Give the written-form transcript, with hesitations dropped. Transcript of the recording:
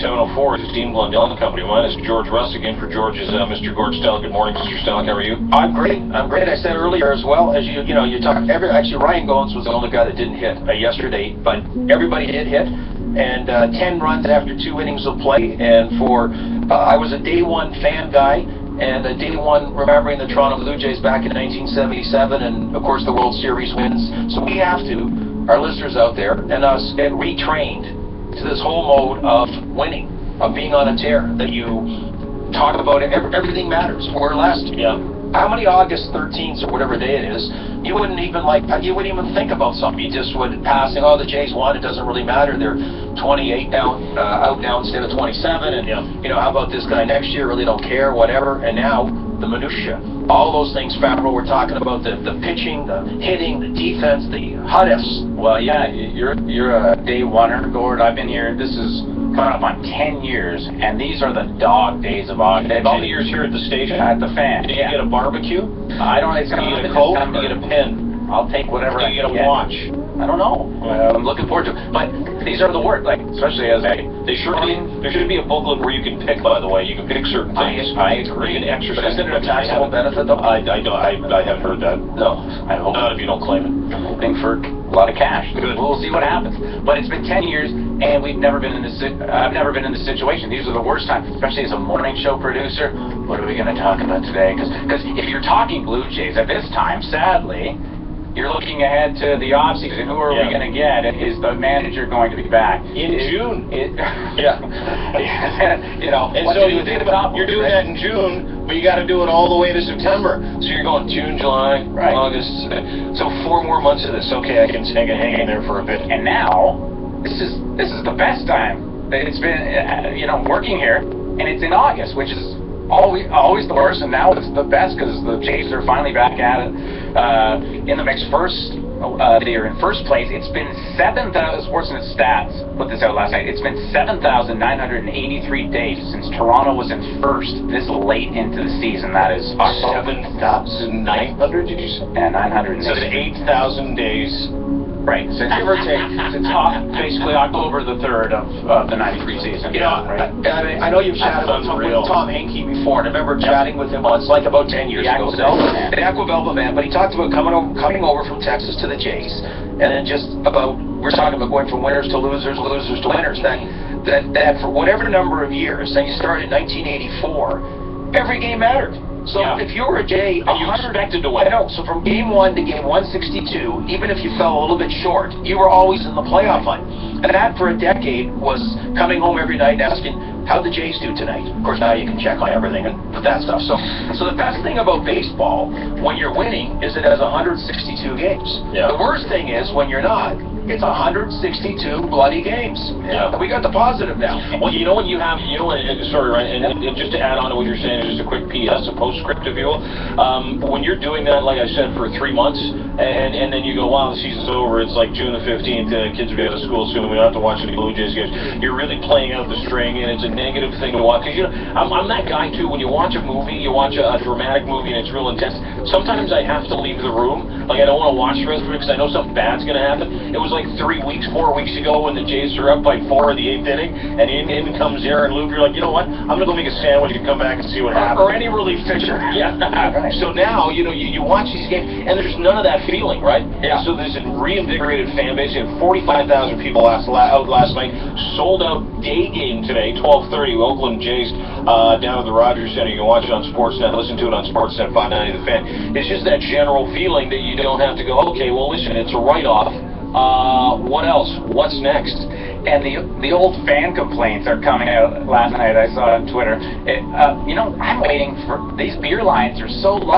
7:04 is Dean Blundell and Company. Mine is George Russ again for George's Mr. Gord Stellick. Good morning, Mr. Stellick. How are you? I'm great. I said earlier as well, as you talk. Actually, Ryan Goins was the only guy that didn't hit yesterday, but everybody did hit. And 10 runs after 2 innings of play. And I was a day one fan guy, and a day one remembering the Toronto Blue Jays back in 1977, and of course the World Series wins. So we have to, our listeners out there, and us, get retrained to this whole mode of winning, of being on a tear, that you talk about it, everything matters, more or less. Yeah. How many August 13th or whatever day it is, you wouldn't even think about something. You just would passing, the Jays won, it doesn't really matter. They're 28 down, out now instead of 27, and how about this guy next year, really don't care, whatever. And now, the minutia, all those things, Fabro, we're talking about the pitching, the hitting, the defense, the huddles. Well, yeah, you're a day oneer, Gord. I've been here, this is coming up on 10 years, and these are the dog days of August. All the years here at the station? At the fan. Did you get a barbecue? I don't know. It's going to get a Coke? Do you get a pin? I'll take whatever I get. Do you get a watch? I don't know. I'm looking forward to it. But these are the words, especially as there should be a booklet where you can pick, by the way. You can pick certain things. I agree. You can exercise. Isn't it a taxable benefit, though? I haven't heard that. No. I hope not if you don't claim it. I'm hoping for a lot of cash. Good. We'll see what happens. But it's been 10 years, and I've never been in this situation. These are the worst times, especially as a morning show producer. What are we going to talk about today? Because if you're talking Blue Jays at this time, sadly, you're looking ahead to the offseason. Who are we going to get? And is the manager going to be back? In June. Yeah. And what so do you think about you're doing that in June, but you got to do it all the way to September. So you're going June, July, right. August. So 4 more months of this. Okay, I can hang in there for a bit. And now, this is the best time. It's been, working here, and it's in August, which is always the worst, and now it's the best because the Jays are finally back at it. In the mix they are in first place. It's been 7,000, Sportsnet Stats put this out last night, it's been 7,983 days since Toronto was in first this late into the season. That is 7,900, did you say? Yeah, 900. So it's 8,000 days. Right, so give or take, it's basically October the 3rd of the 93 season. I know you've chatted with Tom Henke before, and I remember chatting with him once, about 10 years ago. The Aquavelva man, but he talked about coming over from Texas to the Jays, and then we're talking about going from winners to losers, losers to winners. That for whatever number of years, then you started in 1984, every game mattered. So if you were a Jay, you expected to win. I know. So from game 1 to game 162, even if you fell a little bit short, you were always in the playoff hunt. And that for a decade was coming home every night and asking, how'd the Jays do tonight? Of course, now you can check my everything and that stuff. So the best thing about baseball, when you're winning, is it has 162 games. Yeah. The worst thing is when you're not, it's 162 bloody games. Yeah. We got the positive now. Well, when you have, sorry, Ryan, and just to add on to what you're saying, just a quick PS, a postscript, if you will. When you're doing that, like I said, for 3 months, and then you go, wow, the season's over, it's like June the 15th, kids will be out of school soon, we don't have to watch any Blue Jays games. You're really playing out the string, and it's a negative thing to watch. Because, I'm that guy, too, when you watch a movie, you watch a dramatic movie, and it's real intense, sometimes I have to leave the room. I don't want to watch the rest of it because I know something bad's going to happen. It was like 4 weeks ago when the Jays are up by 4 in the 8th inning, and in comes Aaron Luke. You're like, you know what? I'm going to go make a sandwich and come back and see what happens. Or any relief pitcher. Yeah. Right. So now, you watch these games, and there's none of that feeling, right? Yeah. So there's a reinvigorated fan base. You had 45,000 people out last night. Sold out day game today, 12:30, Oakland Jays down at the Rogers Center. You can watch it on Sportsnet. Listen to it on Sportsnet 590 The Fan. It's just that general feeling that you don't have to go, okay, well, listen, it's a write-off. What else? What's next? And the old fan complaints are coming out last night. I saw it on Twitter. I'm waiting for these beer lines are so long.